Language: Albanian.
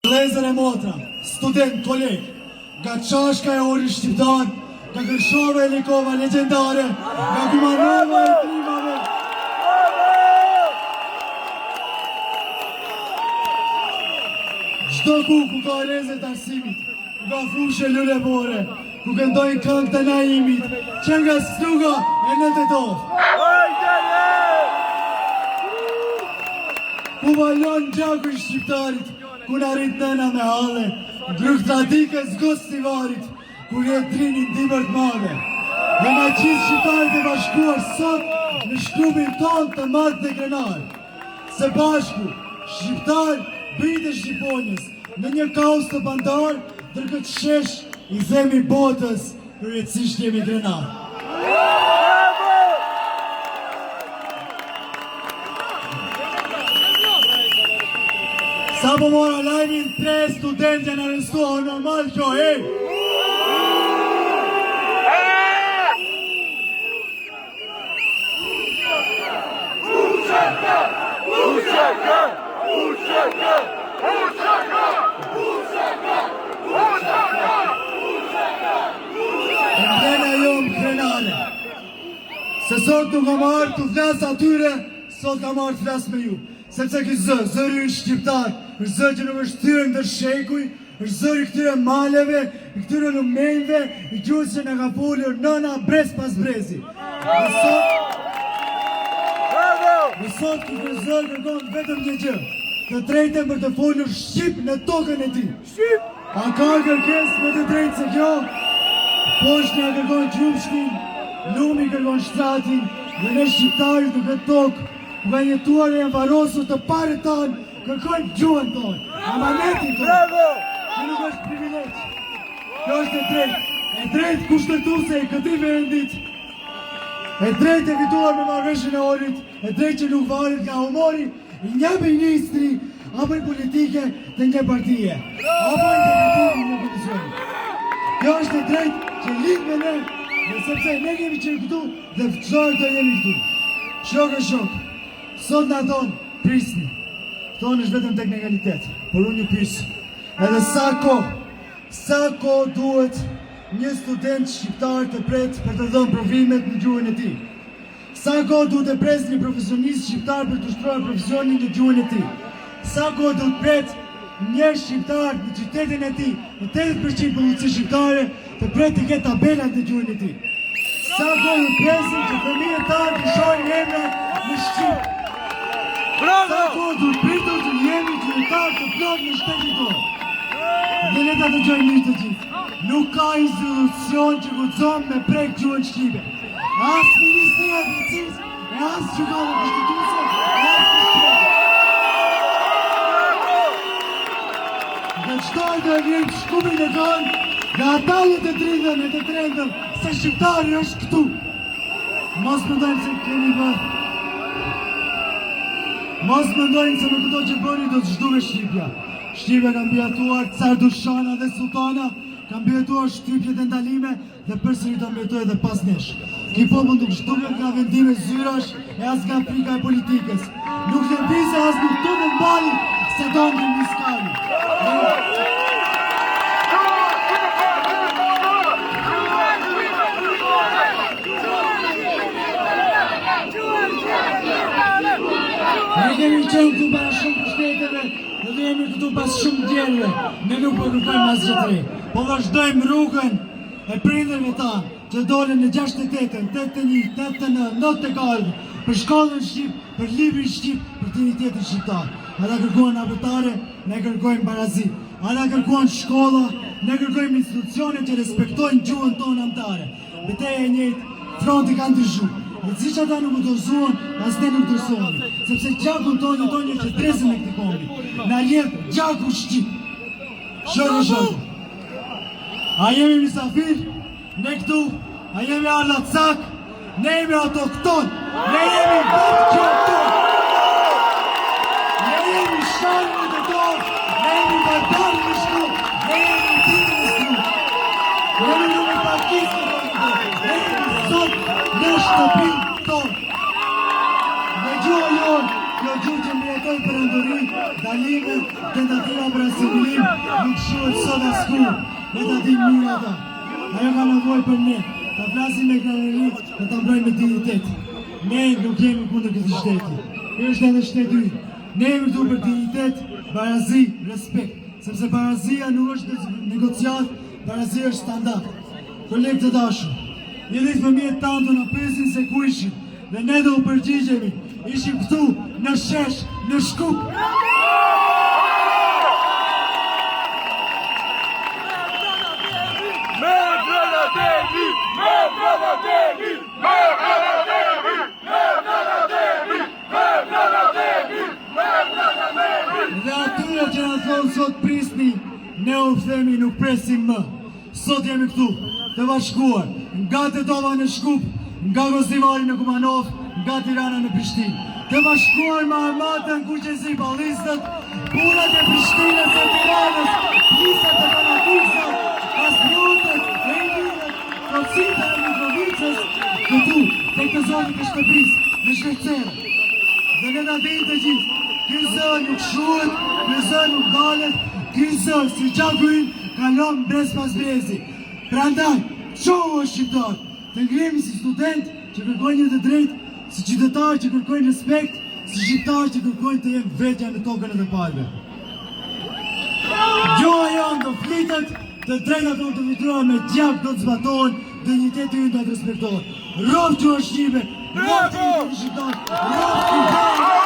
Vëllezër e motra, student, koleg, nga Qashka e Ori Shqiptar, nga Gërshova e Likova legendare, nga Kumanova e Trimave. Gjdo ku ka rezet arsimit, ku ka frushe lule bore, ku këndojnë këngë të naimit, që nga Struga e në të tofë. Ku valon gjaku i shqiptarit, ku në rritë nëna me hale, ndryk tradikës gostivarit, ku jetë trinin dimër të madhe. Dhe nga qitë shqiptarit e bashkuar sot në shkrupin ton të madhë të krenar. Se bashku, shqiptar, britë e shqiponjës, në një kaos të bandar, dërkët shesh i zemi botës, kërëcisht jemi krenar. Sa po mora live-in 3 studentja në arrestuar normal kjo, hej! Emblema jomë krenare. Se sot nuk kam marrë të flasë atyre, sot kam marrë të flasë me ju. Sepse këj zëri i shqiptar, është zë që nuk është tyre në shekuj, është zëri këtyre maleve, i këtyre lumenjve, i gjusë që në ka folur nëna brez pas brezi. Në sot këtë zërë kërkon vetëm një gjë, të drejtën për të folur Shqip në tokën e ti. A ka kërkes me të drejtë se kjo? Poshtja kërkon qumshtin, lumi kërkon shtratin, dhe ne shqiptarit në këtë tokë, nga jetuar e varosur të pare tanë, kërkojnë gjuhën tonë, amanetin tonë. Që nuk është privilegj. Kjo është e drejtë kushtetuese i këtij vendit, e drejtë evituar me marrëveshjen e Orit, e drejtë që nuk varet nga humori i një ministri, apo i politike të një partije, apo i negativ një pozicioni. Kjo është e drejtë që lidh me ne, dhe sepse ne kemi qenë këtu dhe vëqërë të jemi këtu. Shok e shok, sot në tonë, prisni. Tonë është vetëm teknikalitet, por unë një pysë. Edhe sa ko duhet një student shqiptar të pret për të dhënë provimet në gjuhën e ti. Sa ko duhet të pres një profesionist shqiptar për të shtruar profesionin në gjuhën e ti. Sa ko duhet pret një shqiptar në qytetin e ti, në 80% polici shqiptare, të pret të ketë tabelat në gjuhën e ti. Sa ko duhet presin që fëmijët tanë të shojnë emra në Shqip. Sa ko duhet pritur të jemi qytetar të plot në shtetin tonë. Dhe ne ta dëgjojmë mirë të gjithë. Nuk ka institucion që guxon me prek gjuhën shqipe. As Ministria e Drejtësisë, e as Gjykata Konstitucione, e as Këshillë. Dhe çdo të vjen shkupin e tonë, nga ata të dridhen e të trendën se shqiptari është këtu. Mos mendojmë se kemi bërë. Mos mendojmë se në këto që bëni do të zhduke Shqipja. Shqipja kanë mbjatuar Car Dushana dhe Sultana, kanë mbjatuar shtypjet e ndalime dhe përsëri do mbjetoj edhe pas nesh. Ki popull nuk zhduket nga vendime zyrash e as nga frika e politikës. Nuk lëvizë as nuk tunë mbali se do një miskali. Ne kemi qenë këtu para shumë pushteteve dhe jemi këtu pas shumë djelëve. Ne nuk po kërkojmë asgjë të re, po vazhdojmë rrugën e prindërve tanë që dolen në 68-ën, 81, 89, 94 për shkollën Shqip, për librin Shqip, për dignitetin shqiptar. Ata kërkojnë abetare, ne kërkojmë barazi. Ata kërkojnë shkolla, ne kërkojmë institucione që respektojnë gjuhën tonë amtare. Betejë e njëjtë, fronti kanë ndryshuar. Dhe si që ata nuk dorëzuan, as ne nuk dorëzohemi. Sepse gjakun tonë jeton një qëtresën e këtij kombi. Na jep gjaku Shqip. Shokë. A jemi misafir? Ne këtu, a jemi arlat sak? Ne jemi autokton. Ne jemi bashkëton. Ne jemi sharmi të tonë. Ne jemi barbarë në shku. Ne jemi timë në shku. Ne jemi partistë në shku. Ne jemi sot në shtëpin tonë. Dhe gjuhë jonë, kjo gjuhë që mbjetoj për ndëri, da kalime, tentativa për asimilim, nuk shohet sot askur, me ta dim mirë ata. Ajo ka nevojë për ne, ta flasim me kreneri dhe ta mbrojmë me dignitet. Ne nuk jemi kundër këtij shteti. Ky është edhe shteti ynë. Ne jemi këtu për dignitet, barazi, respekt. Sepse barazia nuk është negociat, barazia është standard. Kolegë të dashur, një ditë fëmijët tanë do na presin se ku ishim dhe ne do u përgjigjemi. Ishim këtu në shesh, në Shkup. Dhe atyre që na thonë sot prisni, ne u themi nuk presim më. Sot jemi këtu, të bashkuar, nga Tetova në Shkup, nga Gostivari në Kumanov, nga Tirana në Prishtinë. Të bashkuar me armatën kuqezi ballistët, burat e Prishtinës e Tiranës, nisat e fanatikësve, patriotët, elitët, Kocita e Mitrovicës, këtu, tek të zonit e shtëpisë, në Shvejcerë. Dhe ne ta dinë të gjithë, ky zë nuk shuhet, ky zë nuk dalet, ky zë si gjaku ynë kalon brez pas brezi. Prandaj, qohu është shqiptar, të ngrihemi si student që kërkojnë një të drejtë, si qytetar që kërkojnë respekt, si shqiptar që kërkojnë të jenë vetja në tokën e të palëve. Gjoha janë do flitet, të drejtat do të vitruar me gjak do të zbatohen, digniteti ynë do të respektohen. Rob që është shqipe, rob që është shqiptar, rob që